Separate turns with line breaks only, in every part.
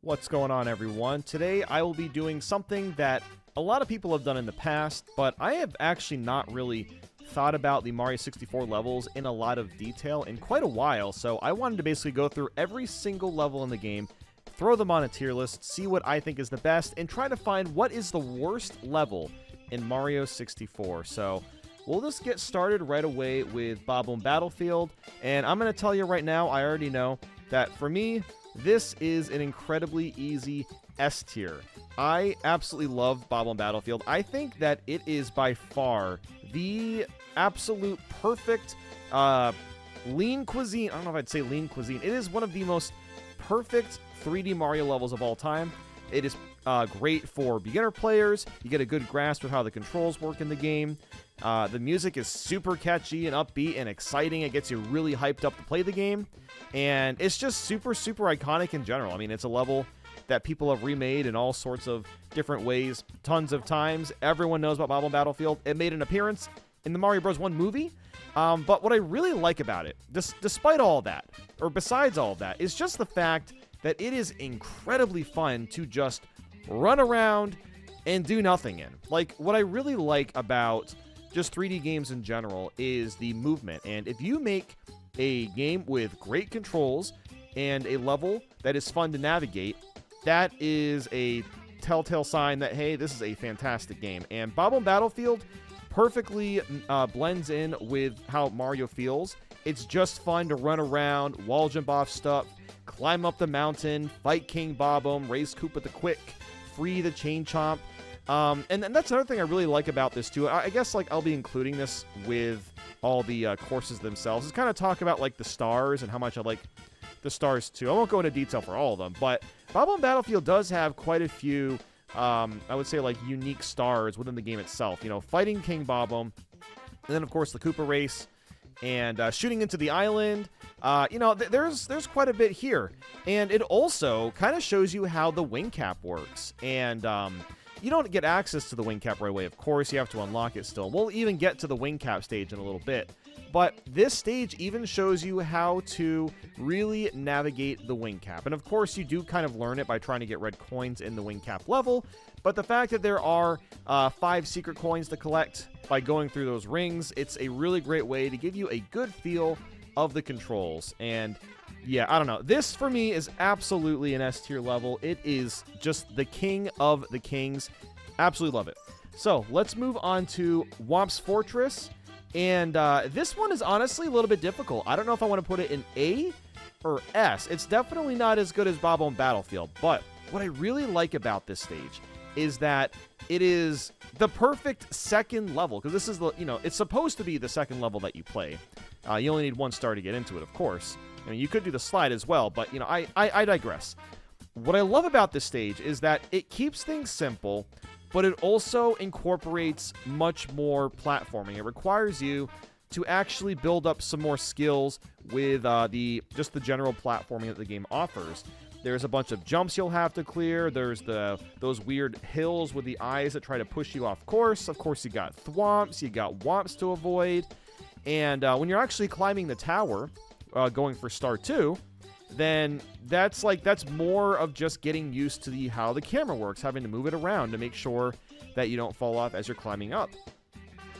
What's going on, everyone? Today I will be doing something that a lot of people have done in the past, but I have actually not really thought about the Mario 64 levels in a lot of detail in quite a while, so I wanted to basically go through every single level in the game, throw them on a tier list, see what I think is the best, and try to find what is the worst level in Mario 64. So we'll just get started right away with Bob-omb Battlefield, and I'm going to tell you right now, I already know that for me, this is an incredibly easy S tier. I absolutely love Bob-omb Battlefield. I think that it is by far the absolute perfect lean cuisine. I don't know if I'd say lean cuisine. It is one of the most perfect 3D Mario levels of all time. It is great for beginner players. You get a good grasp of how the controls work in the game. The music is super catchy and upbeat and exciting. It gets you really hyped up to play the game. And it's just super, super iconic in general. I mean, it's a level that people have remade in all sorts of different ways, tons of times. Everyone knows about Bob-omb Battlefield. It made an appearance in the Mario Bros. 1 movie. But what I really like about it, despite all that, or besides all of that, is just the fact that it is incredibly fun to just run around and do nothing in. Like, what I really like about just 3D games in general is the movement. And if you make a game with great controls and a level that is fun to navigate, that is a telltale sign that, hey, this is a fantastic game. And Bob-omb Battlefield perfectly blends in with how Mario feels. It's just fun to run around, wall jump off stuff, climb up the mountain, fight King Bob-omb, raise Koopa the Quick, free the Chain Chomp. And that's another thing I really like about this too. I guess like I'll be including this with all the courses themselves. Is kind of talk about like the stars and how much I like the stars too. I won't go into detail for all of them, but Bob-omb Battlefield does have quite a few, I would say like unique stars within the game itself. You know, fighting King Bob-omb, and then of course the Koopa race, and shooting into the island. You know, there's quite a bit here, and it also kind of shows you how the wing cap works. And you don't get access to the wing cap right away, of course. You have to unlock it still. We'll even get to the wing cap stage in a little bit. But this stage even shows you how to really navigate the wing cap. And of course, you do kind of learn it by trying to get red coins in the wing cap level. But the fact that there are 5 secret coins to collect by going through those rings, it's a really great way to give you a good feel of the controls. And yeah, I don't know. This, for me, is absolutely an S-tier level. It is just the king of the kings. Absolutely love it. So, let's move on to Whomp's Fortress. And this one is honestly a little bit difficult. I don't know if I want to put it in A or S. It's definitely not as good as Bob-omb Battlefield. But what I really like about this stage is that it is the perfect second level. Because this is the, you know, it's supposed to be the second level that you play. You only need 1 star to get into it, of course. I mean, you could do the slide as well, but, you know, I digress. What I love about this stage is that it keeps things simple, but it also incorporates much more platforming. It requires you to actually build up some more skills with just the general platforming that the game offers. There's a bunch of jumps you'll have to clear. There's those weird hills with the eyes that try to push you off course. Of course, you got thwomps, you got whomps to avoid. And when you're actually climbing the tower, going for Star 2, then that's more of just getting used to how the camera works, having to move it around to make sure that you don't fall off as you're climbing up.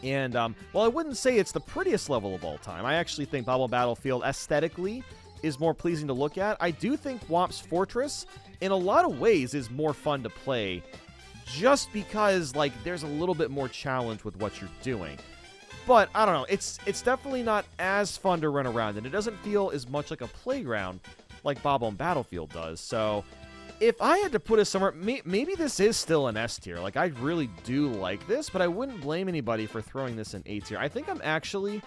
And while I wouldn't say it's the prettiest level of all time, I actually think Bob-omb Battlefield aesthetically is more pleasing to look at. I do think Whomp's Fortress, in a lot of ways, is more fun to play, just because like there's a little bit more challenge with what you're doing. But, I don't know, it's definitely not as fun to run around, and it doesn't feel as much like a playground like Bob-omb Battlefield does. So, if I had to put it somewhere, maybe this is still an S tier. Like, I really do like this, but I wouldn't blame anybody for throwing this in A tier. I think I'm actually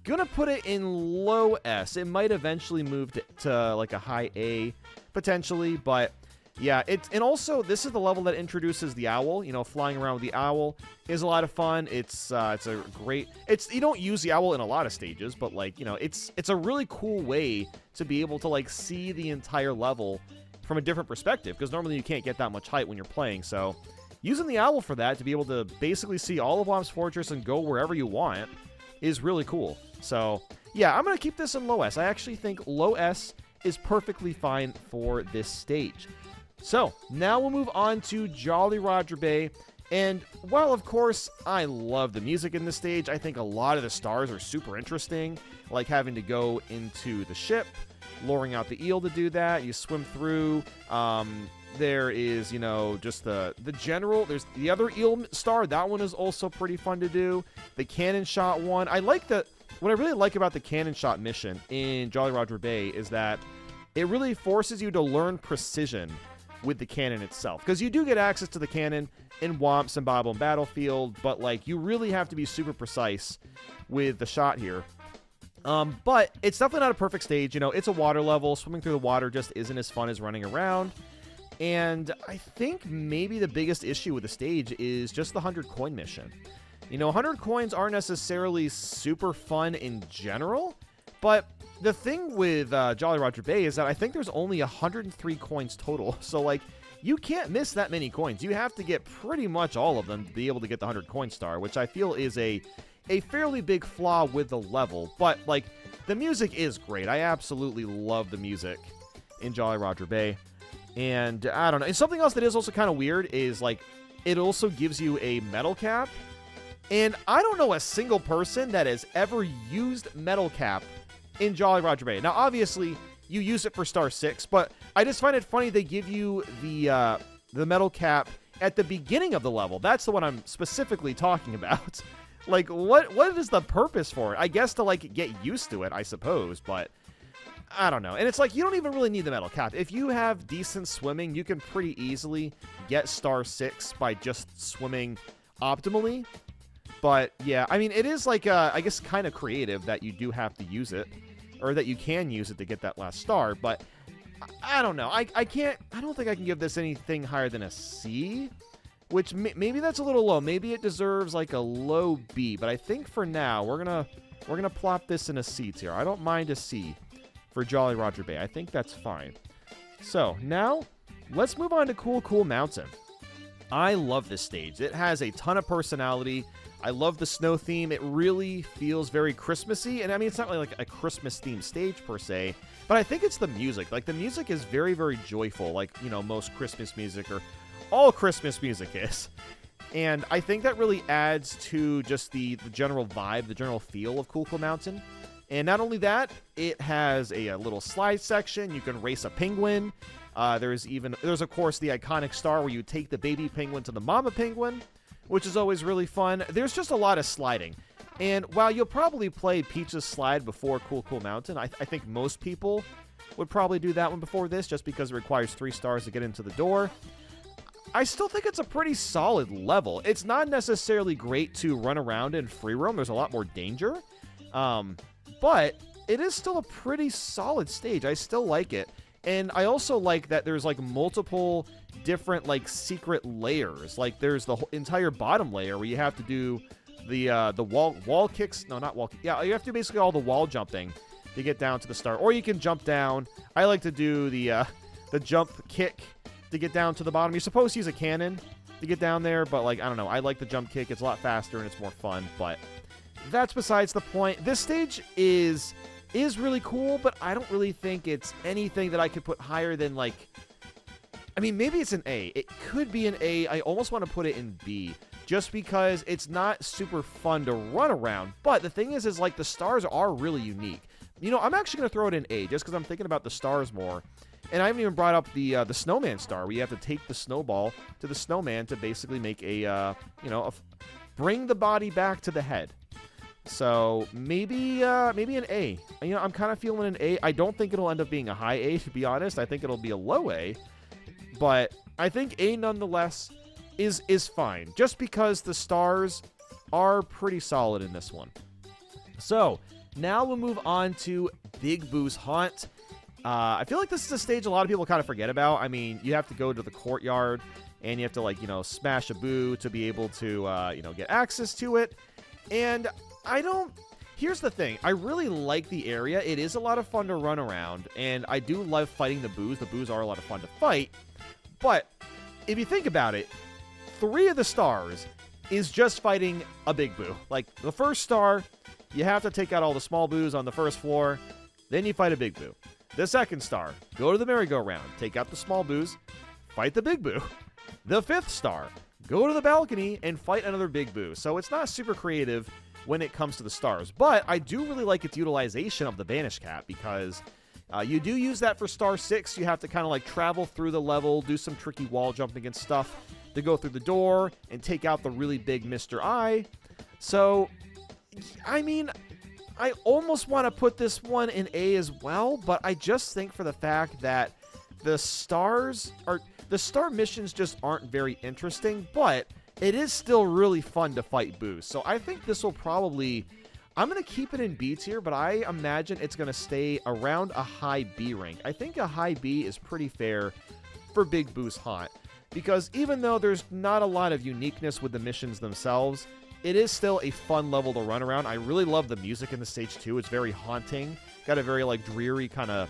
gonna put it in low S. It might eventually move to like a high A, potentially, but yeah, and also this is the level that introduces the owl. You know, flying around with the owl is a lot of fun. It's a great. You don't use the owl in a lot of stages, but like, you know, it's a really cool way to be able to like see the entire level from a different perspective, because normally you can't get that much height when you're playing. So using the owl for that to be able to basically see all of Whomp's Fortress and go wherever you want is really cool. So yeah, I'm gonna keep this in low S. I actually think low S is perfectly fine for this stage. So, now we'll move on to Jolly Roger Bay. And while, of course, I love the music in this stage, I think a lot of the stars are super interesting, like having to go into the ship, luring out the eel to do that. You swim through. There is, just the general. There's the other eel star. That one is also pretty fun to do. The cannon shot one. What I really like about the cannon shot mission in Jolly Roger Bay is that it really forces you to learn precision with the cannon itself. Because you do get access to the cannon in Womps and Bobble and Battlefield, but, you really have to be super precise with the shot here. But it's definitely not a perfect stage. It's a water level. Swimming through the water just isn't as fun as running around. And I think maybe the biggest issue with the stage is just the 100 coin mission. 100 coins aren't necessarily super fun in general, but the thing with Jolly Roger Bay is that I think there's only 103 coins total. So, you can't miss that many coins. You have to get pretty much all of them to be able to get the 100 coin star, which I feel is a fairly big flaw with the level. But, the music is great. I absolutely love the music in Jolly Roger Bay. And, I don't know. And something else that is also kind of weird is, it also gives you a metal cap. And I don't know a single person that has ever used metal cap in Jolly Roger Bay. Now, obviously, you use it for Star 6, but I just find it funny they give you the metal cap at the beginning of the level. That's the one I'm specifically talking about. What is the purpose for it? I guess to, get used to it, I suppose, but I don't know. And it's you don't even really need the metal cap. If you have decent swimming, you can pretty easily get Star 6 by just swimming optimally. But, yeah, I mean, it is, I guess, kind of creative that you do have to use it, or that you can use it to get that last star, but I don't know. I don't think I can give this anything higher than a C, which maybe that's a little low. Maybe it deserves, a low B, but I think for now, we're gonna plop this in a C tier. I don't mind a C for Jolly Roger Bay. I think that's fine. So, now, let's move on to Cool Cool Mountain. I love this stage. It has a ton of personality. I love the snow theme. It really feels very Christmassy. And I mean, it's not really a Christmas-themed stage per se, but I think it's the music. The music is very, very joyful, most Christmas music, or all Christmas music is. And I think that really adds to just the general vibe, the general feel of Cool Cool Mountain. And not only that, it has a little slide section. You can race a penguin. There's of course, the iconic star where you take the baby penguin to the mama penguin, which is always really fun. There's just a lot of sliding. And while you'll probably play Peach's Slide before Cool Cool Mountain, I think most people would probably do that one before this just because it requires 3 stars to get into the door. I still think it's a pretty solid level. It's not necessarily great to run around in free roam. There's a lot more danger. But it is still a pretty solid stage. I still like it. And I also like that there's multiple different secret layers. There's the entire bottom layer where you have to do the wall kicks. No, not wall. Yeah, you have to do basically all the wall jumping to get down to the start. Or you can jump down. I like to do the jump kick to get down to the bottom. You're supposed to use a cannon to get down there, but I don't know. I like the jump kick. It's a lot faster and it's more fun. But that's besides the point. This stage is really cool, but I don't really think it's anything that I could put higher than I mean, maybe it's an A. It could be an A. I almost want to put it in B just because it's not super fun to run around. But the thing is the stars are really unique. I'm actually going to throw it in A just because I'm thinking about the stars more. And I haven't even brought up the snowman star where you have to take the snowball to the snowman to basically make bring the body back to the head. So maybe an A. I'm kind of feeling an A. I don't think it'll end up being a high A, to be honest. I think it'll be a low A. But I think A nonetheless is fine, just because the stars are pretty solid in this one. So now we'll move on to Big Boo's Haunt. I feel like this is a stage a lot of people kind of forget about. I mean, you have to go to the courtyard and you have to smash a boo to be able to get access to it. And here's the thing. I really like the area. It is a lot of fun to run around, and I do love fighting the boos. The boos are a lot of fun to fight. But if you think about it, 3 of the stars is just fighting a big boo. The first star, you have to take out all the small boos on the first floor, then you fight a big boo. The second star, go to the merry-go-round, take out the small boos, fight the Big Boo. The 5th star, go to the balcony and fight another Big Boo. So it's not super creative when it comes to the stars, but I do really like its utilization of the Banish Cap, because you do use that for star 6. You have to kind of like travel through the level, do some tricky wall jumping and stuff to go through the door and take out the really big Mr. I. So, I mean, I almost want to put this one in A as well, but I just think for the fact that the star missions just aren't very interesting, but it is still really fun to fight Boos. So I think this will probably, I'm going to keep it in B tier, but I imagine it's going to stay around a high B rank. I think a high B is pretty fair for Big Boo's Haunt, because even though there's not a lot of uniqueness with the missions themselves, it is still a fun level to run around. I really love the music in the stage too. It's very haunting, got a very like dreary kind of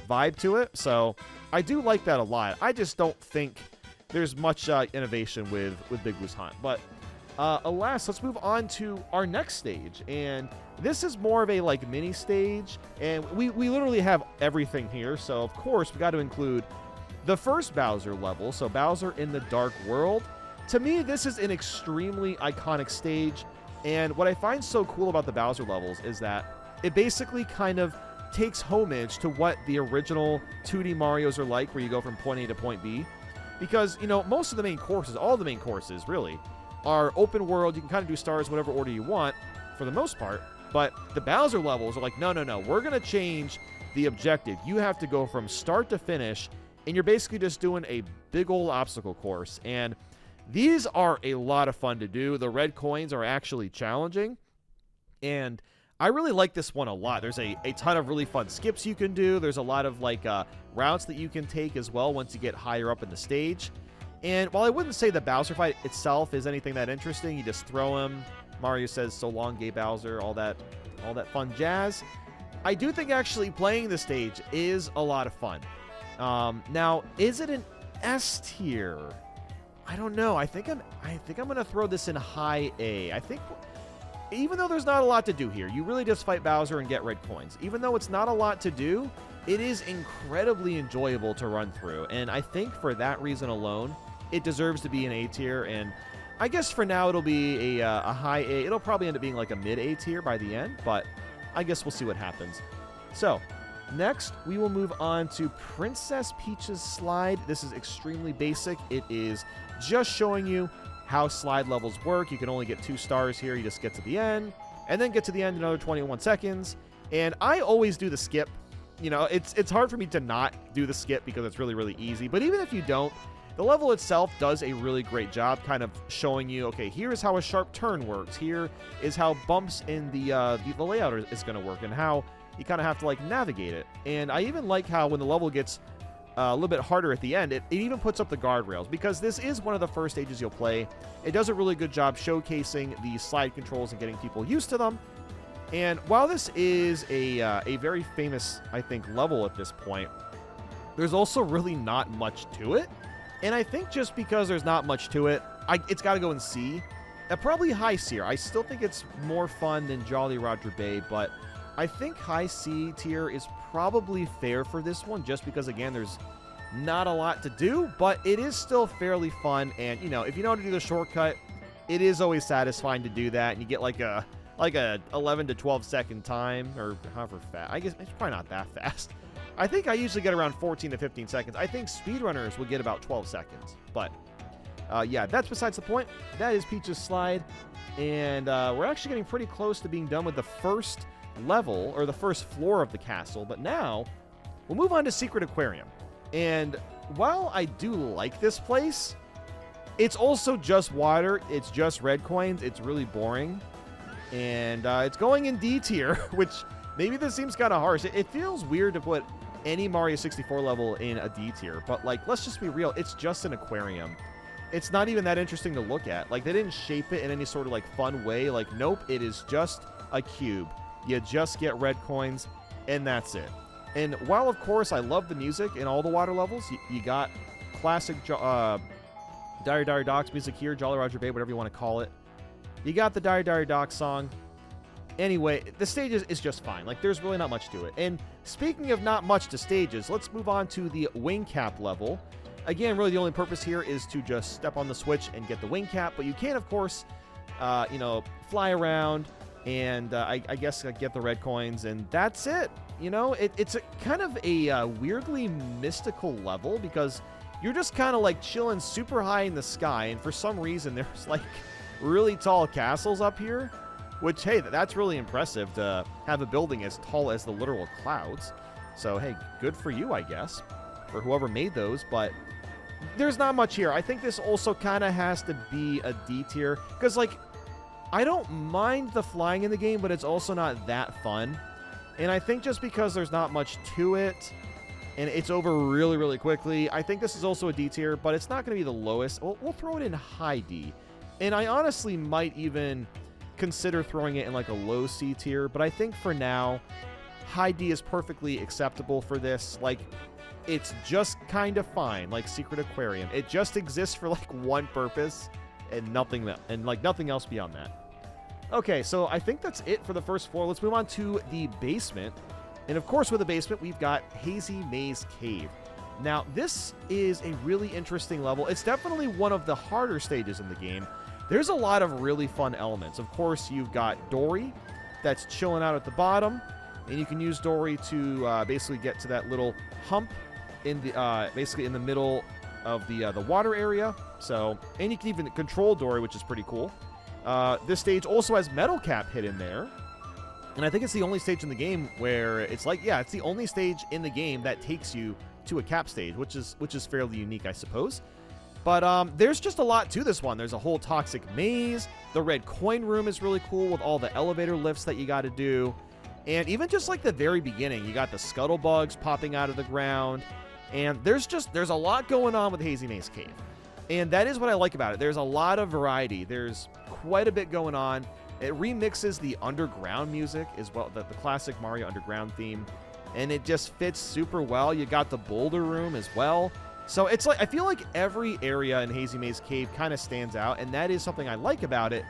vibe to it. So I do like that a lot. I just don't think there's much innovation with Big Boo's Haunt. But alas, let's move on to our next stage. And this is more of a like mini stage. And we literally have everything here. So of course we got to include the first Bowser level. So Bowser in the Dark World. To me, this is an extremely iconic stage. And what I find so cool about the Bowser levels is that it basically kind of takes homage to what the original 2D Marios are like, where you go from point A to point B. Because, you know, most of the main courses, all the main courses, really, are open world. You can kind of do stars whatever order you want, for the most part. But the Bowser levels are like, no, we're going to change the objective. You have to go from start to finish, and you're basically just doing a big old obstacle course. And these are a lot of fun to do. The red coins are actually challenging, and I really like this one a lot. There's a ton of really fun skips you can do. There's a lot of like routes that you can take as well once you get higher up in the stage. And while I wouldn't say the Bowser fight itself is anything that interesting, you just throw him. Mario says, "So long, gay Bowser," all that fun jazz. I do think actually playing the stage is a lot of fun. Now, is it an S tier? I don't know. I think I'm gonna throw this in high A. I think, even though there's not a lot to do here, you really just fight Bowser and get red coins. Even though it's not a lot to do, it is incredibly enjoyable to run through. And I think for that reason alone, it deserves to be an A tier. And I guess for now it'll be a high A. It'll probably end up being like a mid A tier by the end, but I guess we'll see what happens. So, next, we will move on to Princess Peach's Slide. This is extremely basic. It is just showing you how slide levels work. You can only get 2 stars here. You just get to the end, and then get to the end another 21 seconds. And I always do the skip. You know, it's hard for me to not do the skip because it's really, really easy. But even if you don't, the level itself does a really great job kind of showing you, okay, here's how a sharp turn works. Here is how bumps in the layout is going to work, and how you kind of have to like navigate it. And I even like how when the level gets a little bit harder at the end, it even puts up the guardrails, because this is one of the first stages you'll play. It does a really good job showcasing the slide controls and getting people used to them. And while this is a very famous, I think, level at this point, there's also really not much to it. And I think just because there's not much to it, it's got to go in C. Probably high C. I still think it's more fun than Jolly Roger Bay, but I think high C tier is probably fair for this one, just because, again, there's not a lot to do, but it is still fairly fun. And, you know, if you know how to do the shortcut, it is always satisfying to do that, and you get like a 11 to 12 second time, or however fast. I guess it's probably not that fast. I think I usually get around 14 to 15 seconds. I think speedrunners will get about 12 seconds. But, yeah, that's besides the point. That is Peach's Slide. And we're actually getting pretty close to being done with the first level, or the first floor of the castle. But now, we'll move on to Secret Aquarium. And while I do like this place, it's also just water. It's just red coins. It's really boring. And it's going in D tier, which maybe this seems kind of harsh. It feels weird to put any Mario 64 level in a D tier, but like, let's just be real. It's just an aquarium. It's not even that interesting to look at. Like, they didn't shape it in any sort of like fun way. Like, nope, it is just a cube. You just get red coins, and that's it. And while, of course, I love the music in all the water levels, you got classic Diary Diary Docks music here, Jolly Roger Bay, whatever you want to call it. You got the Diary Diary Docks song. Anyway, the stages is just fine. Like, there's really not much to it. And speaking of not much to stages, let's move on to the wing cap level. Again, really the only purpose here is to just step on the switch and get the wing cap, but you can, of course, fly around and I guess get the red coins, and that's it. It's kind of a weirdly mystical level because you're just kind of like chilling super high in the sky, and for some reason there's like really tall castles up here, which, hey, that's really impressive to have a building as tall as the literal clouds. So, hey, good for you, I guess, for whoever made those, but there's not much here. I think this also kind of has to be a D tier because, like, I don't mind the flying in the game, but it's also not that fun. And I think just because there's not much to it and it's over really, really quickly, I think this is also a D tier, but it's not going to be the lowest. We'll throw it in high D. And I honestly might even consider throwing it in like a low C tier, but I think for now, high D is perfectly acceptable for this. Like, it's just kind of fine, like Secret Aquarium. It just exists for like one purpose and nothing else beyond that. Okay, so I think that's it for the first floor. Let's move on to the basement. And of course, with the basement, we've got Hazy Maze Cave. Now, this is a really interesting level. It's definitely one of the harder stages in the game. There's a lot of really fun elements. Of course, you've got Dory that's chilling out at the bottom, and you can use Dory to basically get to that little hump in the basically in the middle of the water area. So, and you can even control Dory, which is pretty cool. This stage also has Metal Cap hidden there. And I think it's the only stage in the game where it's like, yeah, it's the only stage in the game that takes you to a cap stage, which is fairly unique, I suppose. But there's just a lot to this one. There's a whole toxic maze. The red coin room is really cool with all the elevator lifts that you got to do. And even just like the very beginning, you got the scuttle bugs popping out of the ground. And there's a lot going on with Hazy Maze Cave. And that is what I like about it. There's a lot of variety. There's quite a bit going on. It remixes the underground music as well, the classic Mario Underground theme. And it just fits super well. You got the boulder room as well. So it's like, I feel like every area in Hazy Maze Cave kind of stands out, and that is something I like about it.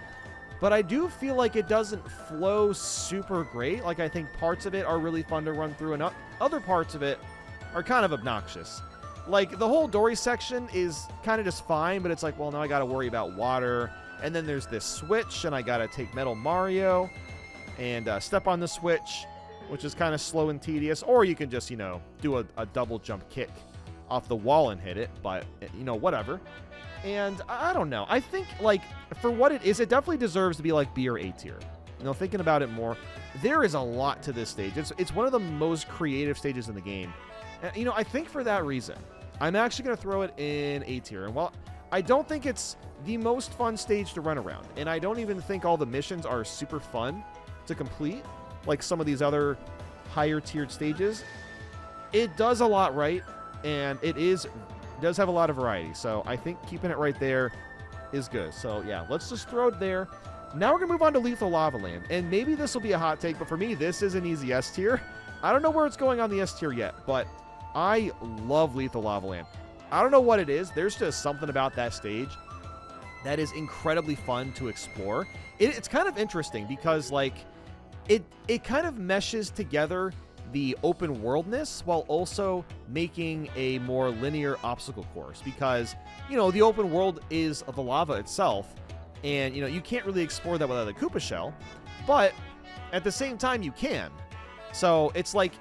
But I do feel like it doesn't flow super great. Like, I think parts of it are really fun to run through, and other parts of it are kind of obnoxious. Like, the whole Dory section is kind of just fine, but it's like, well, now I got to worry about water. And then there's this switch, and I got to take Metal Mario and step on the switch, which is kind of slow and tedious. Or you can just, do a double jump kick off the wall and hit it, but, whatever. And I don't know. I think, like, for what it is, it definitely deserves to be, like, B or A tier. Thinking about it more, there is a lot to this stage. It's one of the most creative stages in the game. And, I think for that reason, I'm actually going to throw it in A tier. And while I don't think it's the most fun stage to run around, and I don't even think all the missions are super fun to complete, like some of these other higher tiered stages, it does a lot right, and it does have a lot of variety. So I think keeping it right there is good. So yeah, let's just throw it there. Now we're going to move on to Lethal Lava Land. And maybe this will be a hot take, but for me, this is an easy S tier. I don't know where it's going on the S tier yet, but I love Lethal Lava Land. I don't know what it is. There's just something about that stage that is incredibly fun to explore. It's kind of interesting because, like, it kind of meshes together the open worldness while also making a more linear obstacle course, because, the open world is the lava itself, and, you can't really explore that without a Koopa shell, but at the same time you can. So it's like,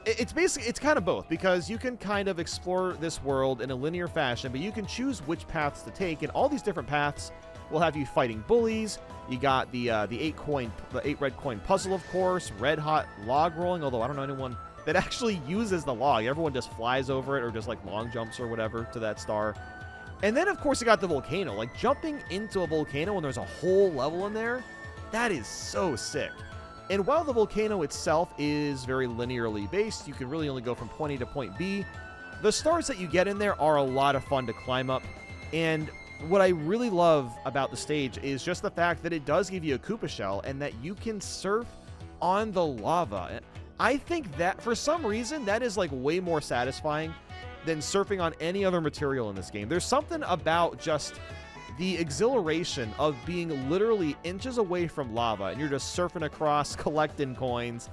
it's kind of both, because you can kind of explore this world in a linear fashion, but you can choose which paths to take, and all these different paths will have you fighting bullies. You got the 8 red coin puzzle, of course, red hot log rolling, although I don't know anyone that actually uses the log. Everyone just flies over it or just like long jumps or whatever to that star. And then, of course, you got the volcano. Like, jumping into a volcano when there's a whole level in there, that is so sick. And while the volcano itself is very linearly based, you can really only go from point A to point B, the stars that you get in there are a lot of fun to climb up. And what I really love about the stage is just the fact that it does give you a Koopa shell and that you can surf on the lava. I think that, for some reason, that is like way more satisfying than surfing on any other material in this game. There's something about just the exhilaration of being literally inches away from lava and you're just surfing across, collecting coins.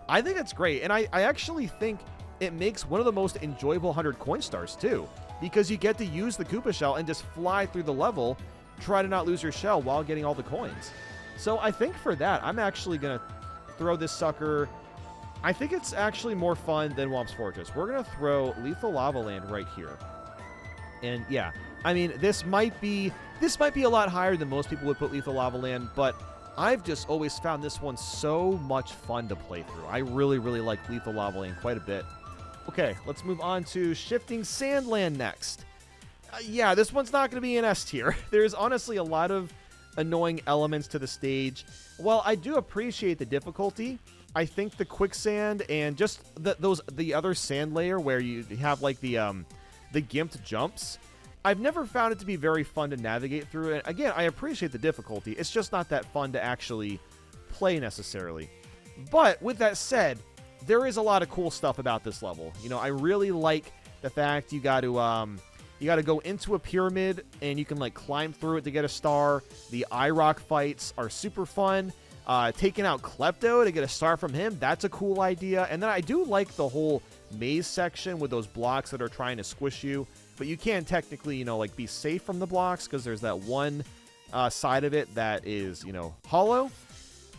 I think it's great, and I actually think it makes one of the most enjoyable 100 coin stars too. because you get to use the Koopa shell and just fly through the level, try to not lose your shell while getting all the coins. So I think for that, I'm actually going to throw this sucker. I think it's actually more fun than Womp's Fortress. We're going to throw Lethal Lava Land right here. And yeah, I mean, this might be a lot higher than most people would put Lethal Lava Land, but I've just always found this one so much fun to play through. I really, really like Lethal Lava Land quite a bit. Okay, let's move on to Shifting Sandland next. Yeah, this one's not going to be an S tier. There's honestly a lot of annoying elements to the stage. While I do appreciate the difficulty, I think the quicksand and just the other sand layer where you have like the gimped jumps, I've never found it to be very fun to navigate through. And again, I appreciate the difficulty. It's just not that fun to actually play necessarily. But with that said, there is a lot of cool stuff about this level. You know, I really like the fact you got to go into a pyramid and you can like climb through it to get a star. The iRock fights are super fun. Taking out Klepto to get a star from him, that's a cool idea. And then I do like the whole maze section with those blocks that are trying to squish you, but you can technically, you know, like be safe from the blocks because there's that one side of it that is, you know, hollow.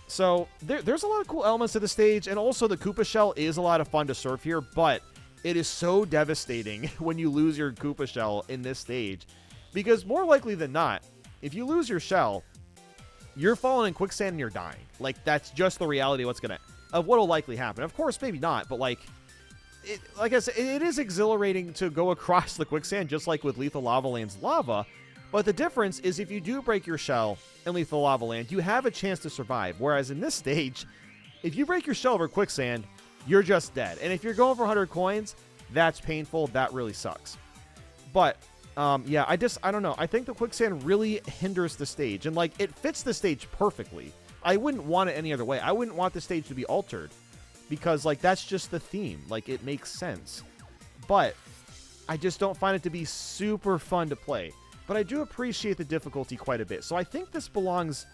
So there's a lot of cool elements to the stage, and also the Koopa shell is a lot of fun to surf here, but it is so devastating when you lose your Koopa shell in this stage, because more likely than not, if you lose your shell, you're falling in quicksand and you're dying. Like, that's just the reality of what'll likely happen. Of course, maybe not, but like I said, it is exhilarating to go across the quicksand, just like with Lethal Lava Land's lava. But the difference is if you do break your shell in Lethal Lava Land, you have a chance to survive. Whereas in this stage, if you break your shell over quicksand, you're just dead. And if you're going for 100 coins, that's painful. That really sucks. But yeah, I don't know. I think the quicksand really hinders the stage, and like it fits the stage perfectly. I wouldn't want it any other way. I wouldn't want the stage to be altered because like that's just the theme. Like it makes sense. But I just don't find it to be super fun to play. But I do appreciate the difficulty quite a bit. So I think this belongs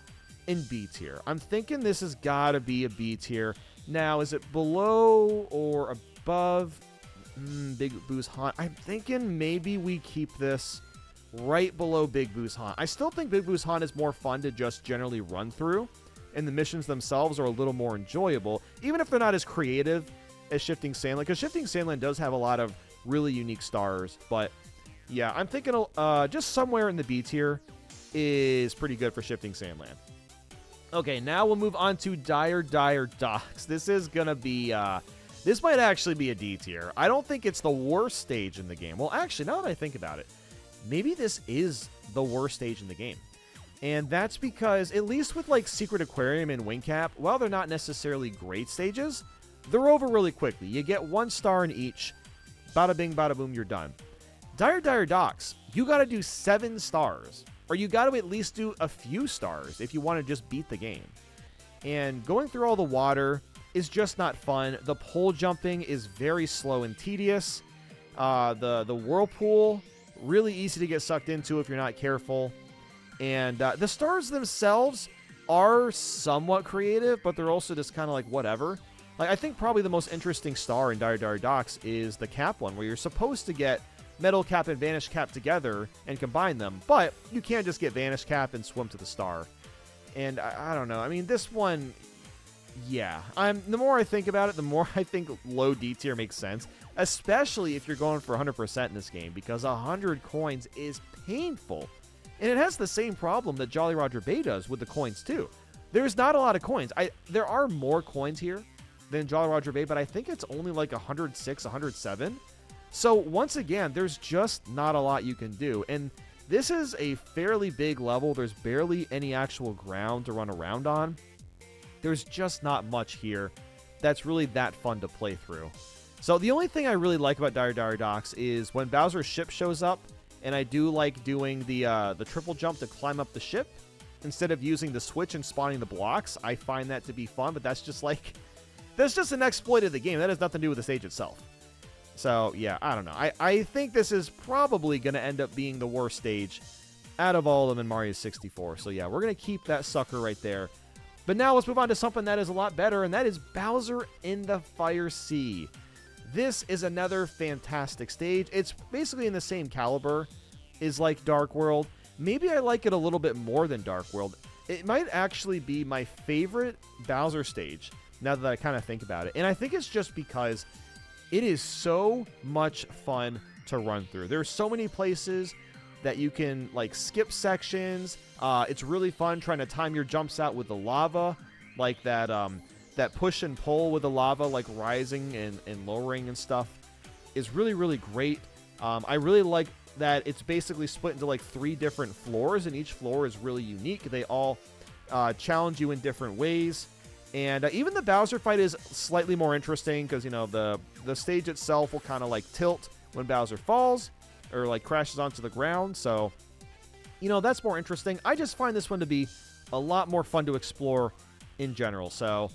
in B tier. I'm thinking this has got to be a B tier. Now, is it below or above Big Boo's Haunt? I'm thinking maybe we keep this right below Big Boo's Haunt. I still think Big Boo's Haunt is more fun to just generally run through, and the missions themselves are a little more enjoyable, even if they're not as creative as Shifting Sandland, because Shifting Sandland does have a lot of really unique stars. But yeah, I'm thinking just somewhere in the B tier is pretty good for Shifting Sandland. Okay, now we'll move on to Dire Docks. This is going to be, this might actually be a D tier. I don't think it's the worst stage in the game. Well, actually, now that I think about it, maybe this is the worst stage in the game. And that's because, at least with like Secret Aquarium and Wingcap, while they're not necessarily great stages, they're over really quickly. You get 1 star in each. Bada bing, bada boom, you're done. Dire Docks, you got to do 7 stars. Or you got to at least do a few stars if you want to just beat the game. And going through all the water is just not fun. The pole jumping is very slow and tedious. The whirlpool, really easy to get sucked into if you're not careful. And the stars themselves are somewhat creative, but they're also just kind of like whatever. Like, I think probably the most interesting star in Dire Docks is the cap one, where you're supposed to get Metal Cap and Vanish Cap together and combine them, but you can't just get Vanish Cap and swim to the star. And I don't know. I mean, this one, yeah. The more I think about it, the more I think low D tier makes sense, especially if you're going for 100% in this game, because 100 coins is painful. And it has the same problem that Jolly Roger Bay does with the coins, too. There's not a lot of coins. There are more coins here than Jolly Roger Bay, but I think it's only like 106, 107. So once again, there's just not a lot you can do. And this is a fairly big level. There's barely any actual ground to run around on. There's just not much here that's really that fun to play through. So the only thing I really like about Dire Docks is when Bowser's ship shows up, and I do like doing the triple jump to climb up the ship instead of using the switch and spawning the blocks. I find that to be fun, but that's just an exploit of the game. That has nothing to do with the stage itself. So, yeah, I don't know. I think this is probably going to end up being the worst stage out of all of them in Mario 64. So, yeah, we're going to keep that sucker right there. But now let's move on to something that is a lot better, and that is Bowser in the Fire Sea. This is another fantastic stage. It's basically in the same caliber as like Dark World. Maybe I like it a little bit more than Dark World. It might actually be my favorite Bowser stage now that I kind of think about it. And I think it's just because it is so much fun to run through. There's so many places that you can like skip sections. It's really fun trying to time your jumps out with the lava, like that that push and pull with the lava, like rising and lowering and stuff, is really, really great. I really like that it's basically split into like 3 different floors, and each floor is really unique. They all challenge you in different ways. And even the Bowser fight is slightly more interesting because, you know, the stage itself will kind of like tilt when Bowser falls or like crashes onto the ground. So, you know, that's more interesting. I just find this one to be a lot more fun to explore in general. So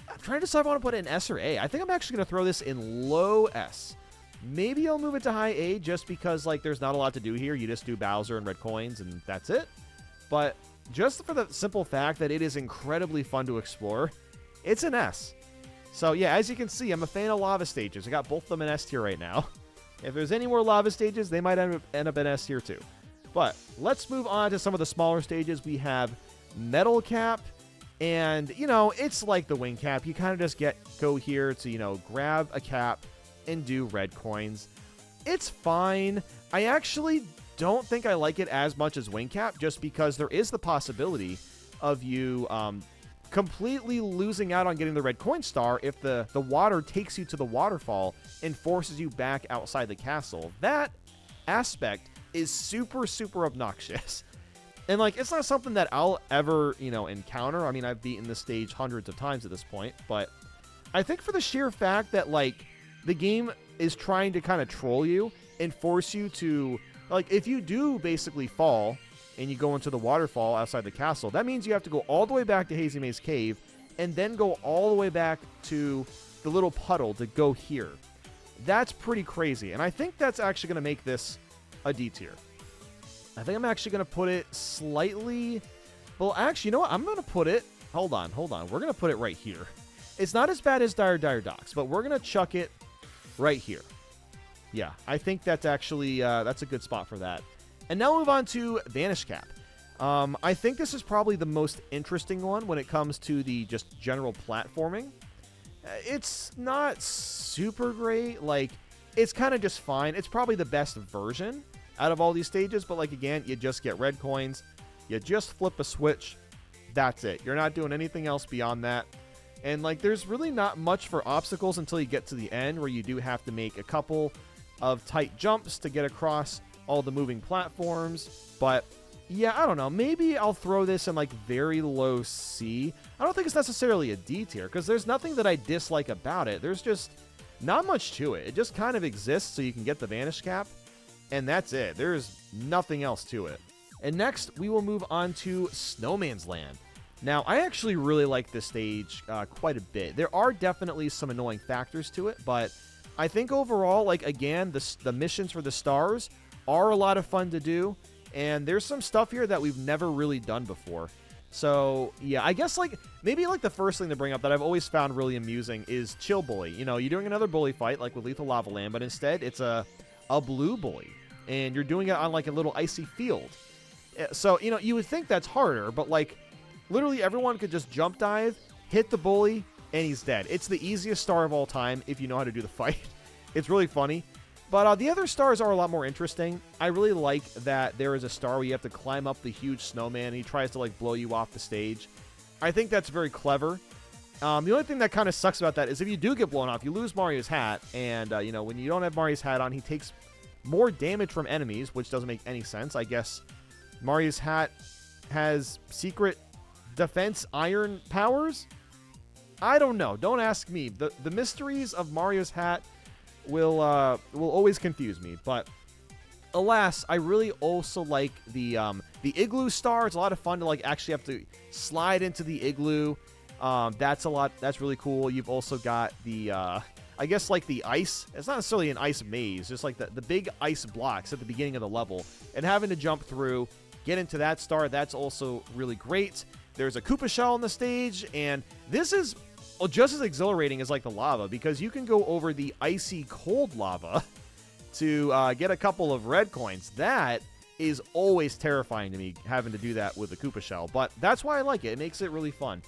I'm trying to decide if I want to put it in S or A. I think I'm actually going to throw this in low S. Maybe I'll move it to high A just because, like, there's not a lot to do here. You just do Bowser and red coins, and that's it. But just for the simple fact that it is incredibly fun to explore, it's an S. So, yeah, as you can see, I'm a fan of lava stages. I got both of them in S tier right now. If there's any more lava stages, they might end up in S tier too. But let's move on to some of the smaller stages. We have Metal Cap. And, you know, it's like the wing cap. You kind of just go here to, you know, grab a cap and do red coins. It's fine. I actually don't think I like it as much as wing cap, just because there is the possibility of you completely losing out on getting the red coin star if the water takes you to the waterfall and forces you back outside the castle. That aspect is super, super obnoxious. And, like, it's not something that I'll ever, you know, encounter. I mean, I've beaten this stage hundreds of times at this point. But I think for the sheer fact that, like, the game is trying to kind of troll you and force you to, like, if you do basically fall and you go into the waterfall outside the castle, that means you have to go all the way back to Hazy Maze Cave and then go all the way back to the little puddle to go here. That's pretty crazy. And I think that's actually going to make this a D tier. I think I'm actually going to put it slightly... Well, actually, you know what? I'm going to put it... Hold on. We're going to put it right here. It's not as bad as Dire Docks, but we're going to chuck it right here. Yeah, I think that's actually... that's a good spot for that. And now move on to Vanish Cap. I think this is probably the most interesting one when it comes to the just general platforming. It's not super great. Like, it's kind of just fine. It's probably the best version out of all these stages, but like, again, you just get red coins, you just flip a switch, that's it. You're not doing anything else beyond that. And like, there's really not much for obstacles until you get to the end, where you do have to make a couple of tight jumps to get across all the moving platforms. But yeah, I don't know, maybe I'll throw this in like very low C. I don't think it's necessarily a D tier, because there's nothing that I dislike about it. There's just not much to it. It just kind of exists so you can get the Vanish Cap, and that's it. There's nothing else to it. And next, we will move on to Snowman's Land. Now, I actually really like this stage quite a bit. There are definitely some annoying factors to it, but I think overall, like, again, the missions for the stars are a lot of fun to do, and there's some stuff here that we've never really done before. So, yeah, I guess, like, maybe, like, the first thing to bring up that I've always found really amusing is Chill Bully. You know, you're doing another bully fight, like with Lethal Lava Land, but instead it's a blue bully, and you're doing it on, like, a little icy field. So, you know, you would think that's harder, but, like, literally everyone could just jump dive, hit the bully, and he's dead. It's the easiest star of all time if you know how to do the fight. It's really funny. But the other stars are a lot more interesting. I really like that there is a star where you have to climb up the huge snowman, and he tries to, like, blow you off the stage. I think that's very clever. The only thing that kind of sucks about that is if you do get blown off, you lose Mario's hat, and, you know, when you don't have Mario's hat on, he takes more damage from enemies, which doesn't make any sense. I guess Mario's hat has secret defense iron powers? I don't know. Don't ask me. The mysteries of Mario's hat will always confuse me. But alas, I really also like the igloo star. It's a lot of fun to, like, actually have to slide into the igloo. That's really cool. You've also got the I guess, like, the ice. It's not necessarily an ice maze, just like the big ice blocks at the beginning of the level, and having to jump through, get into that star. That's also really great. There's a Koopa shell on the stage, and this is just as exhilarating as like the lava, because you can go over the icy cold lava to get a couple of red coins. That is always terrifying to me, having to do that with the Koopa shell, but that's why I like it. It makes it really fun.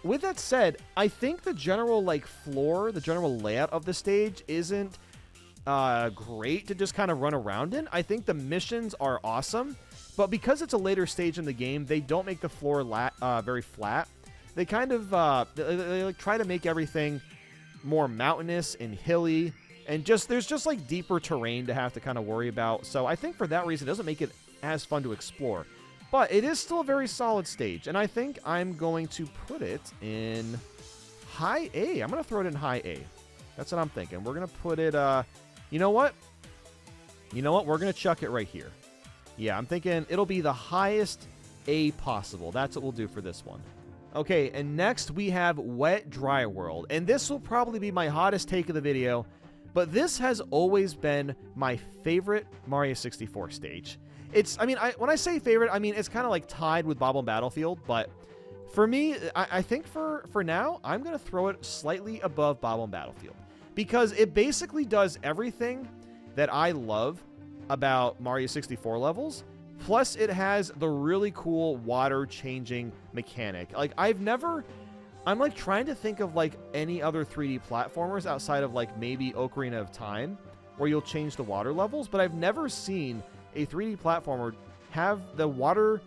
With that said, I think the general like floor, the general layout of the stage isn't great to just kind of run around in. I think the missions are awesome, but because it's a later stage in the game, they don't make the floor very flat. They kind of they like, try to make everything more mountainous and hilly, and there's just like deeper terrain to have to kind of worry about. So I think for that reason, it doesn't make it as fun to explore. But it is still a very solid stage, and I think I'm going to put it in high A. I'm going to throw it in high A. That's what I'm thinking. We're going to put it, you know what? You know what? We're going to chuck it right here. Yeah, I'm thinking it'll be the highest A possible. That's what we'll do for this one. Okay, and next we have Wet Dry World, and this will probably be my hottest take of the video, but this has always been my favorite Mario 64 stage. When I say favorite, I mean it's kind of like tied with Bobble Battlefield, but for me, I think for now, I'm going to throw it slightly above Bobble Battlefield, because it basically does everything that I love about Mario 64 levels, plus it has the really cool water changing mechanic. Like, I'm like trying to think of like any other 3D platformers outside of like maybe Ocarina of Time, where you'll change the water levels, but I've never seen a 3D platformer have the water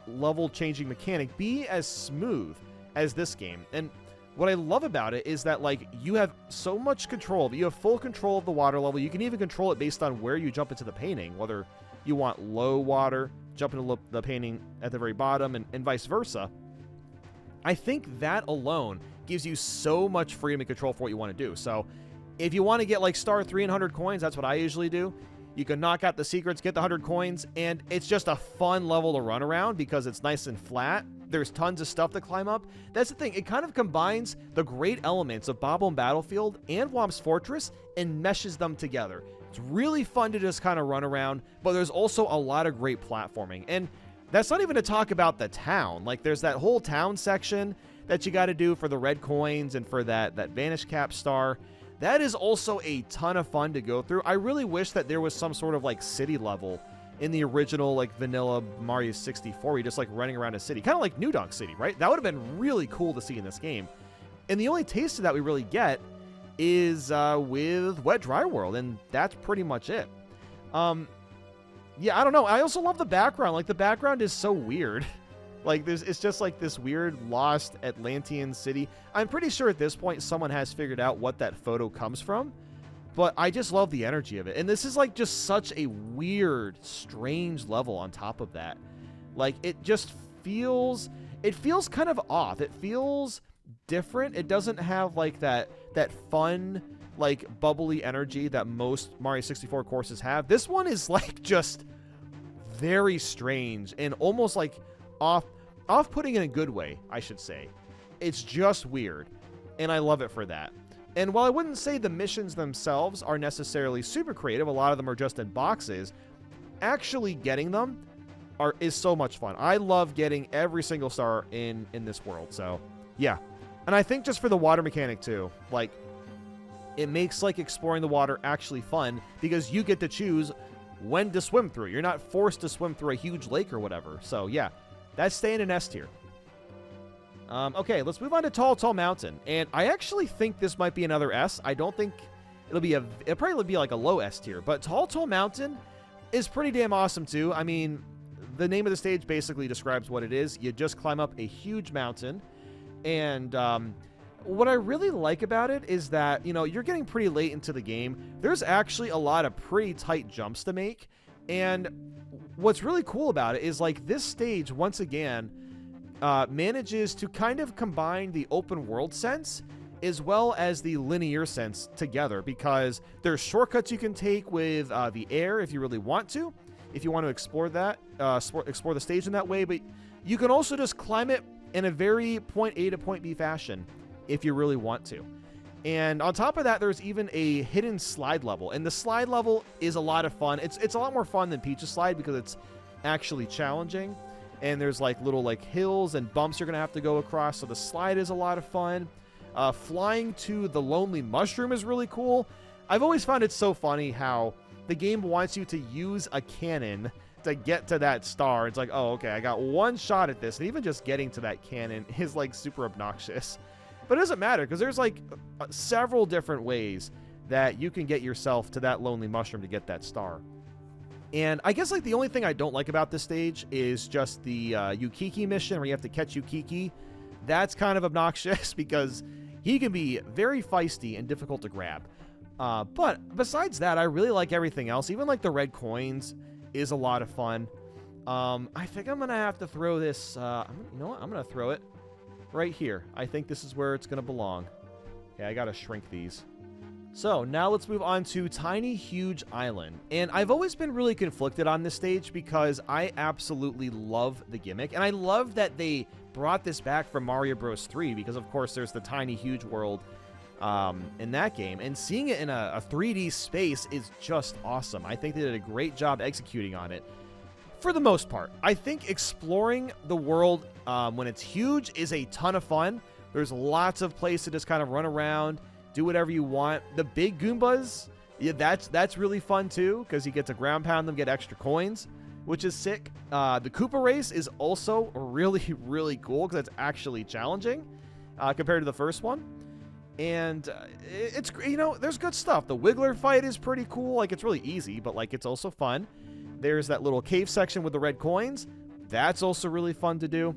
level changing mechanic be as smooth as this game. And what I love about it is that like you have so much control, you have full control of the water level. You can even control it based on where you jump into the painting, whether you want low water, jump into the painting at the very bottom, and vice versa. I think that alone gives you so much freedom and control for what you want to do. So if you want to get like star 300 coins, that's what I usually do. You can knock out the secrets, get the 100 coins, and it's just a fun level to run around because it's nice and flat. There's tons of stuff to climb up. That's the thing. It kind of combines the great elements of Bobble Battlefield and Whomp's Fortress and meshes them together. It's really fun to just kind of run around, but there's also a lot of great platforming. And that's not even to talk about the town. Like, there's that whole town section that you got to do for the red coins and for that Vanish Cap star. That is also a ton of fun to go through. I really wish that there was some sort of like city level in the original like vanilla Mario 64 where you're just like running around a city, kind of like New Donk City, right? That would have been really cool to see in this game. And the only taste of that we really get is with Wet Dry World, and that's pretty much it. Yeah, I don't know. I also love the background. Like, the background is so weird. Like, it's just like this weird lost Atlantean city. I'm pretty sure at this point someone has figured out what that photo comes from, but I just love the energy of it. And this is like just such a weird, strange level on top of that. Like, it feels kind of off. It feels different. It doesn't have like that fun, like bubbly energy that most Mario 64 courses have. This one is like just very strange and almost like off-putting in a good way, I should say. It's just weird, and I love it for that. And while I wouldn't say the missions themselves are necessarily super creative, a lot of them are just in boxes, actually getting them is so much fun. I love getting every single star in this world, so yeah. And I think just for the water mechanic too, like, it makes like exploring the water actually fun because you get to choose when to swim through. You're not forced to swim through a huge lake or whatever. So yeah, that's staying in S tier. Okay, let's move on to Tall Mountain. And I actually think this might be another S. I don't think it'll probably be like a low S tier, but Tall Mountain is pretty damn awesome too. I mean, the name of the stage basically describes what it is. You just climb up a huge mountain. And what I really like about it is that, you know, you're getting pretty late into the game. There's actually a lot of pretty tight jumps to make. And what's really cool about it is, like, this stage, once again, manages to kind of combine the open world sense as well as the linear sense together, because there's shortcuts you can take with the air if you really want to, if you want to explore that, explore the stage in that way. But you can also just climb it in a very point A to point B fashion if you really want to. And on top of that, there's even a hidden slide level, and the slide level is a lot of fun. It's a lot more fun than Peach's slide because it's actually challenging. and there's like little like hills and bumps you're gonna have to go across, so the slide is a lot of fun. Flying to the Lonely Mushroom is really cool. I've always found it so funny how the game wants you to use a cannon to get to that star. It's like, oh, okay, I got one shot at this, and even just getting to that cannon is like super obnoxious. But it doesn't matter, because there's like several different ways that you can get yourself to that Lonely Mushroom to get that star. And I guess like the only thing I don't like about this stage is just the Yukiki mission where you have to catch Yukiki. That's kind of obnoxious because he can be very feisty and difficult to grab. But besides that, I really like everything else. Even like the red coins is a lot of fun. I think I'm going to have to throw this. You know what? I'm going to throw it right here. I think this is where it's going to belong. Okay, I got to shrink these. So now let's move on to Tiny Huge Island. And I've always been really conflicted on this stage because I absolutely love the gimmick. And I love that they brought this back from Mario Bros. 3 because, of course, there's the Tiny Huge world in that game. And seeing it in a 3D space is just awesome. I think they did a great job executing on it. For the most part, I think exploring the world when it's huge is a ton of fun. There's lots of places to just kind of run around, do whatever you want. The big Goombas, yeah, that's really fun too, because you get to ground pound them, get extra coins, which is sick. The Koopa race is also really, really cool because it's actually challenging compared to the first one. And it's, you know, there's good stuff. The Wiggler fight is pretty cool. Like, it's really easy, but like, it's also fun. There's that little cave section with the red coins. That's also really fun to do.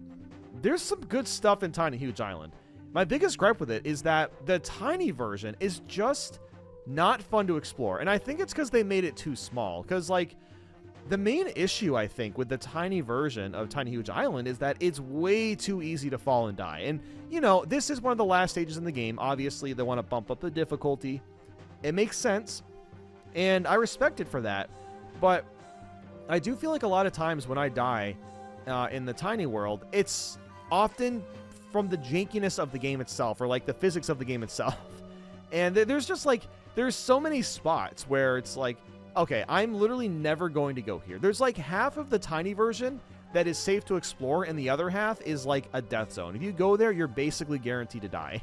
There's some good stuff in Tiny Huge Island. My biggest gripe with it is that the tiny version is just not fun to explore. And I think it's because they made it too small. Because, like, the main issue, I think, with the tiny version of Tiny Huge Island is that it's way too easy to fall and die. And, you know, this is one of the last stages in the game. Obviously, they want to bump up the difficulty. It makes sense. And I respect it for that. But I do feel like a lot of times when I die in the tiny world, it's often from the jankiness of the game itself, or like the physics of the game itself. And there's just like, there's so many spots where it's like, okay, I'm literally never going to go here. There's like half of the tiny version that is safe to explore, and the other half is like a death zone. If you go there, you're basically guaranteed to die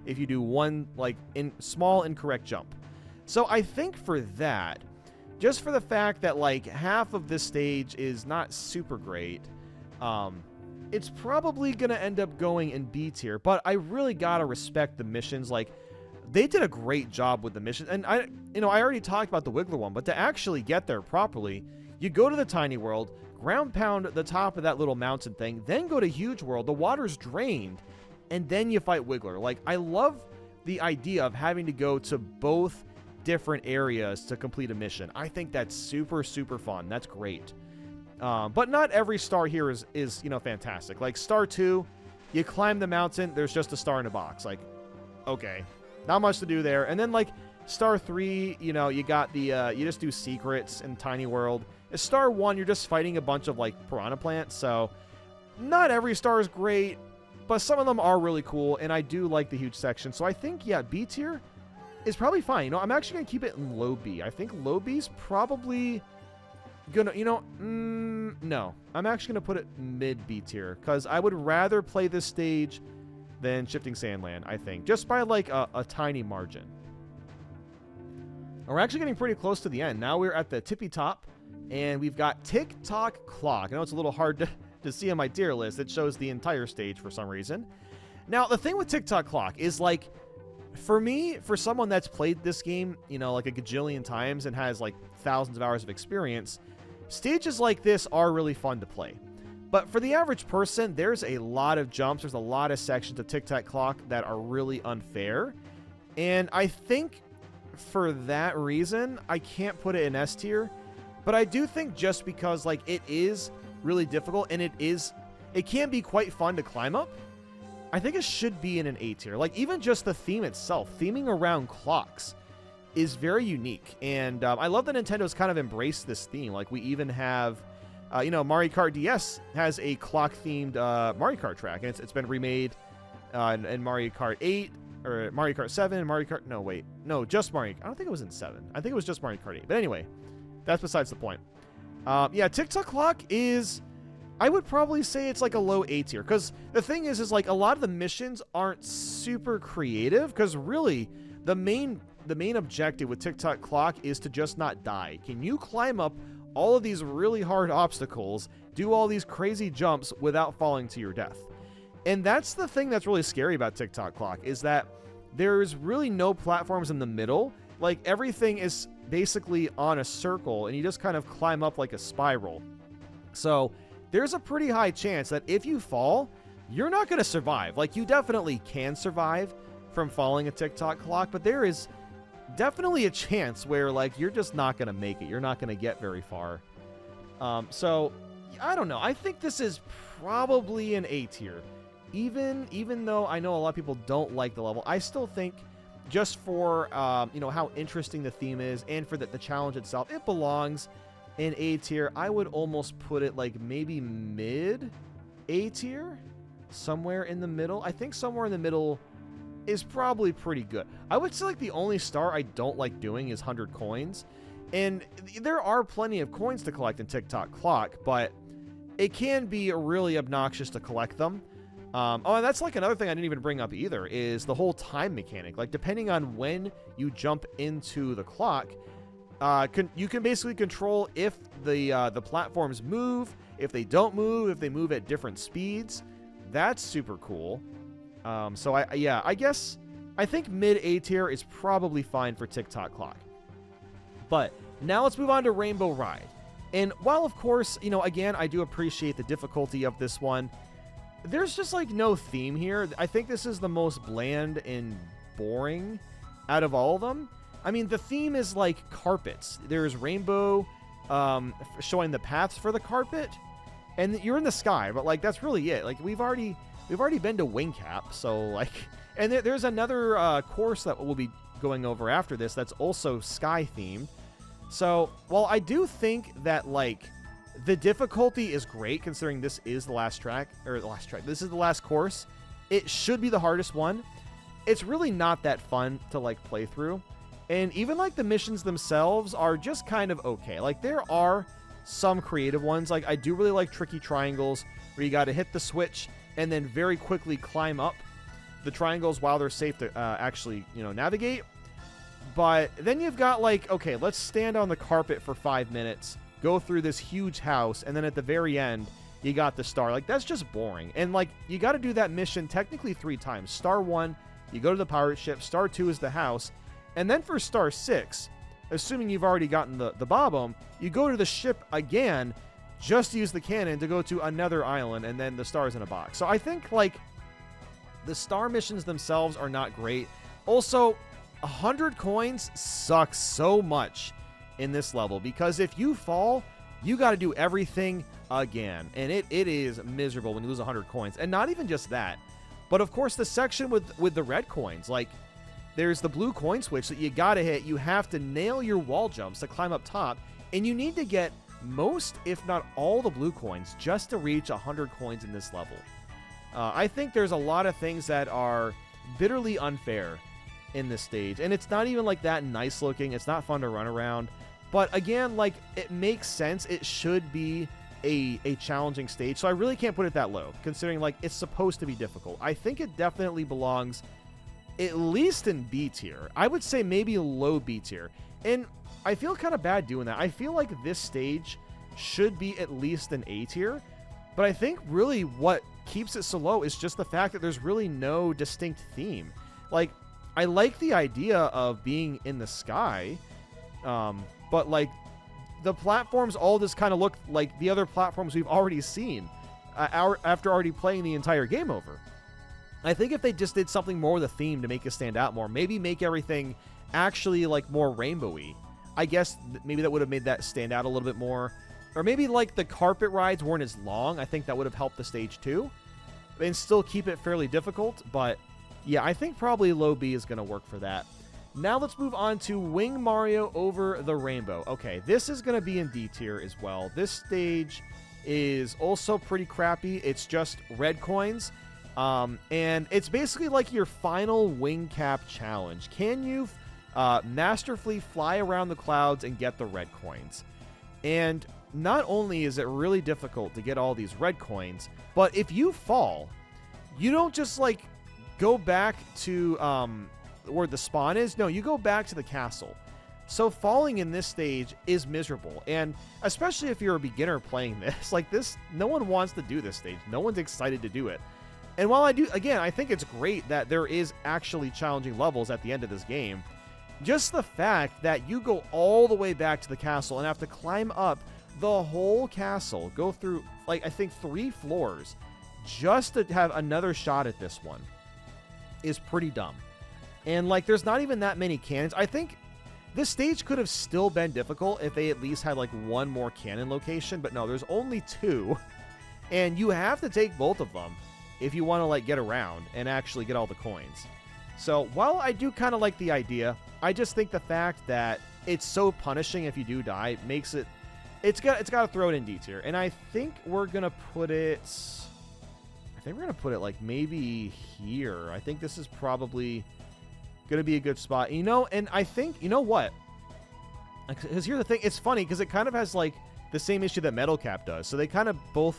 if you do one like small incorrect jump. So I think for that, just for the fact that like half of this stage is not super great, it's probably going to end up going in B tier, but I really got to respect the missions. Like, they did a great job with the mission. And I already talked about the Wiggler one, but to actually get there properly, you go to the tiny world, ground pound the top of that little mountain thing, then go to Huge World, the water's drained, and then you fight Wiggler. Like, I love the idea of having to go to both different areas to complete a mission. I think that's super, super fun. That's great. But not every star here is you know, fantastic. Like star 2, you climb the mountain, there's just a star in a box. Like, okay, not much to do there. And then like star 3, you know, you got the you just do secrets in Tiny World. At star 1, you're just fighting a bunch of like piranha plants. So not every star is great, but some of them are really cool, and I do like the huge section. So I think, yeah, B tier is probably fine. You know, I'm actually gonna keep it in low B. I think low B's probably gonna, you know, no, I'm actually gonna put it mid B tier because I would rather play this stage than Shifting Sandland, I think, just by like a tiny margin. And we're actually getting pretty close to the end. Now we're at the tippy top, and we've got Tick Tock Clock. I know it's a little hard to see on my tier list. It shows the entire stage for some reason. Now, the thing with Tick Tock Clock is, like, for me, for someone that's played this game, you know, like a gajillion times and has like thousands of hours of experience, stages like this are really fun to play. But for the average person, there's a lot of jumps, there's a lot of sections of Tic Tac Clock that are really unfair. And I think for that reason, I can't put it in S tier. But I do think just because like it is really difficult and it can be quite fun to climb up, I think it should be in an A tier. Like, even just the theme itself, theming around clocks, is very unique. And I love that Nintendo's kind of embraced this theme. Like, we even have, you know, Mario Kart DS has a clock-themed Mario Kart track. And it's been remade in Mario Kart 8, or Mario Kart 7, and Mario Kart... No, wait. No, just Mario... I don't think it was in 7. I think it was just Mario Kart 8. But anyway, that's besides the point. Yeah, Tic Tac Clock is... I would probably say it's like a low A tier, because the thing is like a lot of the missions aren't super creative, because really the main objective with Tick-Tock Clock is to just not die. Can you climb up all of these really hard obstacles, do all these crazy jumps without falling to your death? And that's the thing that's really scary about Tick-Tock Clock, is that there's really no platforms in the middle. Like, everything is basically on a circle, and you just kind of climb up like a spiral. So there's a pretty high chance that if you fall, you're not going to survive. Like, you definitely can survive from falling a Tick-Tock Clock, but there is definitely a chance where, like, you're just not going to make it. You're not going to get very far. So, I don't know. I think this is probably an A tier. Even though I know a lot of people don't like the level, I still think just for, how interesting the theme is and for the challenge itself, it belongs in A tier. I would almost put it like maybe mid A tier, somewhere in the middle. I think somewhere in the middle is probably pretty good. I would say like the only star I don't like doing is 100 coins. And there are plenty of coins to collect in Tick-Tock Clock, but it can be really obnoxious to collect them. And that's like another thing I didn't even bring up either, is the whole time mechanic. Like, depending on when you jump into the clock, you can basically control if the platforms move, if they don't move, if they move at different speeds. That's super cool. So I guess I think mid A tier is probably fine for Tick-Tock Clock. But now let's move on to Rainbow Ride. And while of course, again, I do appreciate the difficulty of this one, there's just like no theme here. I think this is the most bland and boring out of all of them. I mean, the theme is like carpets. There's rainbow showing the paths for the carpet, and you're in the sky, but like that's really it. Like we've already been to Wing Cap, so like, and there's another course that we'll be going over after this that's also sky themed. So while I do think that like the difficulty is great, considering this is the last track, this is the last course, it should be the hardest one. It's really not that fun to like play through. And even like the missions themselves are just kind of okay. Like there are some creative ones. Like I do really like tricky triangles where you got to hit the switch and then very quickly climb up the triangles while they're safe to actually, navigate. But then you've got like, okay, let's stand on the carpet for 5 minutes, go through this huge house, and then at the very end, you got the star. Like, that's just boring. And, like, you got to do that mission technically 3 times. Star 1, you go to the pirate ship. Star 2 is the house. And then for Star 6, assuming you've already gotten the Bob-omb, you go to the ship again, just use the cannon to go to another island, and then the star's in a box. So I think, like, the star missions themselves are not great. Also, 100 coins sucks so much in this level, because if you fall, you got to do everything again, and it is miserable when you lose 100 coins. And not even just that, but of course the section with the red coins, like there's the blue coin switch that you got to hit. You have to nail your wall jumps to climb up top, and you need to get most, if not all, the blue coins just to reach 100 coins in this level. I think there's a lot of things that are bitterly unfair in this stage, and it's not even like that nice looking. It's not fun to run around. But again, like, it makes sense. It should be a challenging stage, so I really can't put it that low, considering like it's supposed to be difficult. I think it definitely belongs at least in B tier. I would say maybe low B tier, and I feel kind of bad doing that. I feel like this stage should be at least an A tier, but I think really what keeps it so low is just the fact that there's really no distinct theme. Like, I like the idea of being in the sky, but like the platforms all just kind of look like the other platforms we've already seen after already playing the entire game over. I think if they just did something more with a theme to make it stand out more, maybe make everything actually like more rainbowy, I guess maybe that would have made that stand out a little bit more. Or maybe like the carpet rides weren't as long. I think that would have helped the stage too, and still keep it fairly difficult. But yeah, I think probably low B is going to work for that. Now let's move on to Wing Mario Over the Rainbow. Okay, this is going to be in D tier as well. This stage is also pretty crappy. It's just red coins. And it's basically like your final wing cap challenge. Can you masterfully fly around the clouds and get the red coins? And not only is it really difficult to get all these red coins, but if you fall, you don't just like go back to where the spawn is. No, you go back to the castle. So falling in this stage is miserable, and especially if you're a beginner playing this, like this, no one wants to do this stage. No one's excited to do it. And while I think it's great that there is actually challenging levels at the end of this game, just the fact that you go all the way back to the castle and have to climb up the whole castle, go through, like, I think 3 floors, just to have another shot at this one is pretty dumb. And, like, there's not even that many cannons. I think this stage could have still been difficult if they at least had, like, 1 more cannon location, but no, there's only 2, and you have to take both of them if you want to, like, get around and actually get all the coins. So, while I do kind of like the idea, I just think the fact that it's so punishing if you do die makes it, it's got to throw it in D tier. And I think we're going to put it, like, maybe here. I think this is probably going to be a good spot. You know, and I think, you know what? Because here's the thing. It's funny because it kind of has, like, the same issue that Metal Cap does. So they kind of both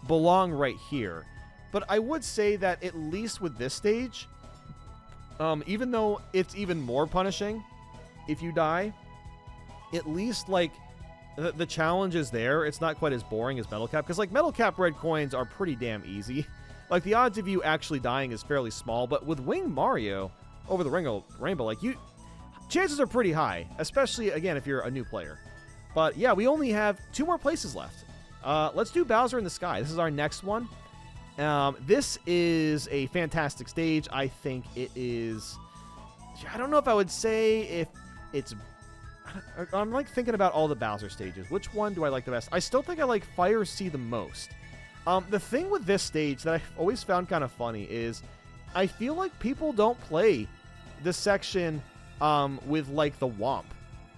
belong right here. But I would say that at least with this stage, even though it's even more punishing if you die, at least, like, the challenge is there. It's not quite as boring as Metal Cap. Because, like, Metal Cap red coins are pretty damn easy. Like, the odds of you actually dying is fairly small. But with Wing Mario over the Rainbow, like, chances are pretty high. Especially, again, if you're a new player. But, yeah, we only have 2 more places left. Let's do Bowser in the Sky. This is our next one. This is a fantastic stage. I think it is, I don't know if I would say if it's, I'm like thinking about all the Bowser stages. Which one do I like the best? I still think I like Fire Sea the most. The thing with this stage that I've always found kind of funny is I feel like people don't play this section with, like, the Womp.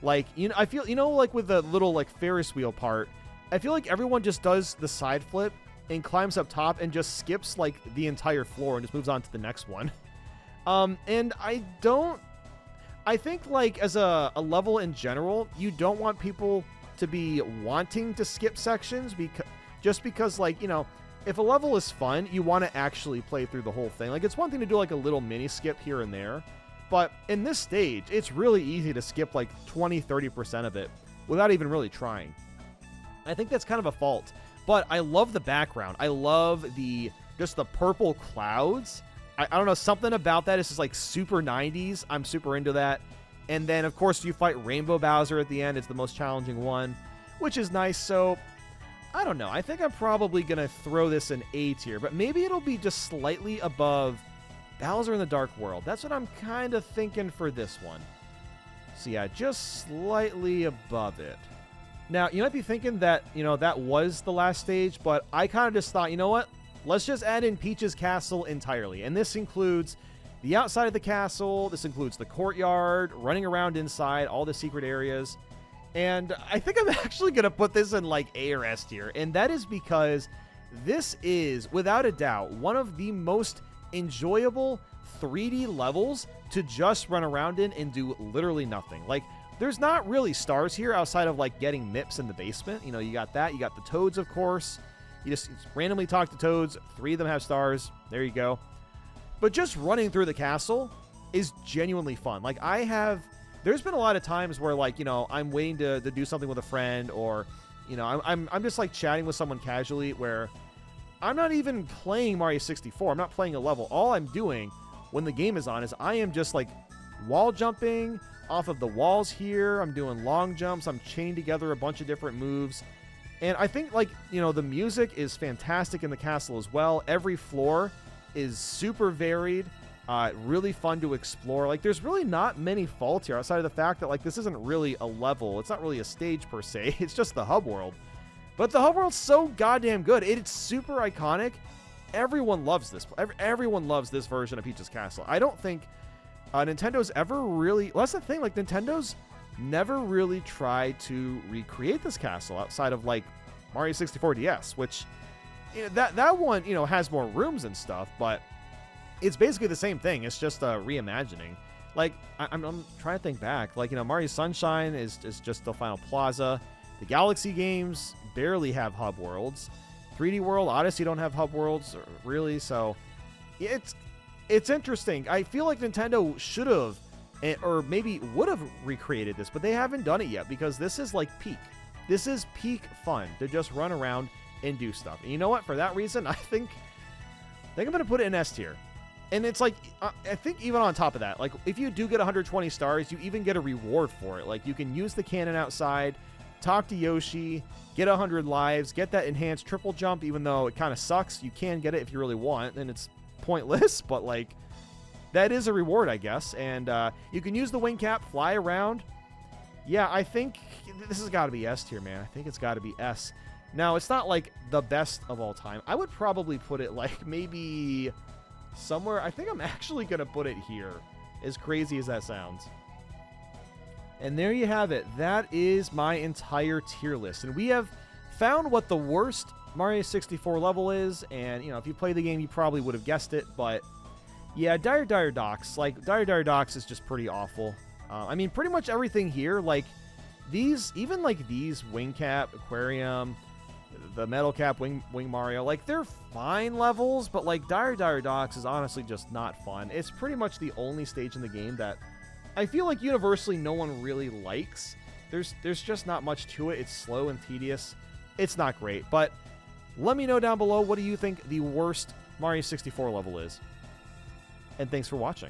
Like, you know, I feel, you know, like with the little, like, Ferris wheel part, I feel like everyone just does the side flip and climbs up top and just skips, like, the entire floor and just moves on to the next one. And I think, like, as a level in general, you don't want people to be wanting to skip sections because, like, you know, if a level is fun, you want to actually play through the whole thing. Like, it's one thing to do, like, a little mini skip here and there, but in this stage, it's really easy to skip, like, 20-30% of it without even really trying. I think that's kind of a fault. But I love the background. I love just the purple clouds. I don't know, something about that is just, like, super 90s. I'm super into that. And then, of course, you fight Rainbow Bowser at the end. It's the most challenging one, which is nice. So, I don't know. I think I'm probably going to throw this in A tier. But maybe it'll be just slightly above Bowser in the Dark World. That's what I'm kind of thinking for this one. So, yeah, just slightly above it. Now, you might be thinking that, you know, that was the last stage, but I kind of just thought, you know what? Let's just add in Peach's castle entirely. And this includes the outside of the castle. This includes the courtyard, running around inside, all the secret areas. And I think I'm actually going to put this in, like, A or S tier. And that is because this is, without a doubt, one of the most enjoyable 3D levels to just run around in and do literally nothing. Like, there's not really stars here outside of, like, getting Mips in the basement. You know, you got that. You got the Toads, of course. You just randomly talk to Toads. 3 of them have stars. There you go. But just running through the castle is genuinely fun. Like, there's been a lot of times where, like, you know, I'm waiting to do something with a friend, or, you know, I'm just, like, chatting with someone casually where I'm not even playing Mario 64. I'm not playing a level. All I'm doing when the game is on is I am just, like, wall jumping off of the walls here. I'm doing long jumps. I'm chained together a bunch of different moves. And I think, like, you know, the music is fantastic in the castle as well. Every floor is super varied. Really fun to explore. Like, there's really not many faults here outside of the fact that, like, this isn't really a level. It's not really a stage per se. It's just the hub world. But the hub world's so goddamn good. It's super iconic. Everyone loves this. Everyone loves this version of Peach's Castle. I don't think Nintendo's ever really... Well, that's the thing. Like, Nintendo's never really tried to recreate this castle outside of, like, Mario 64 DS, which, you know, that one, you know, has more rooms and stuff, but it's basically the same thing. It's just a reimagining. Like, I'm trying to think back. Like, you know, Mario Sunshine is just the final plaza. The Galaxy games barely have hub worlds. 3D World, Odyssey don't have hub worlds, really, so it's interesting. I feel like Nintendo should have, or maybe would have recreated this, but they haven't done it yet because this is like peak. This is peak fun to just run around and do stuff. And you know what? For that reason, I think I'm going to put it in S tier. And it's like, I think even on top of that, like if you do get 120 stars, you even get a reward for it. Like you can use the cannon outside, talk to Yoshi, get 100 lives, get that enhanced triple jump, even though it kind of sucks. You can get it if you really want, and it's pointless, but like that is a reward, I guess. And you can use the wing cap, fly around. Yeah, I think this has got to be S tier, man. I think it's got to be S. Now, it's not like the best of all time. I would probably put it like maybe somewhere. I think I'm actually going to put it here, as crazy as that sounds. And there you have it. That is my entire tier list. And we have found what the worst Mario 64 level is. And, you know, if you play the game, you probably would have guessed it. But, yeah, Dire Dire Docks. Like, Dire Dire Docks is just pretty awful. I mean, pretty much everything here, like, these, even like these, Wing Cap, Aquarium, the Metal Cap, Wing Mario, like, they're fine levels, but, like, Dire Dire Docks is honestly just not fun. It's pretty much the only stage in the game that I feel like universally no one really likes. There's just not much to it. It's slow and tedious. It's not great, but let me know down below, what do you think the worst Mario 64 level is? And thanks for watching.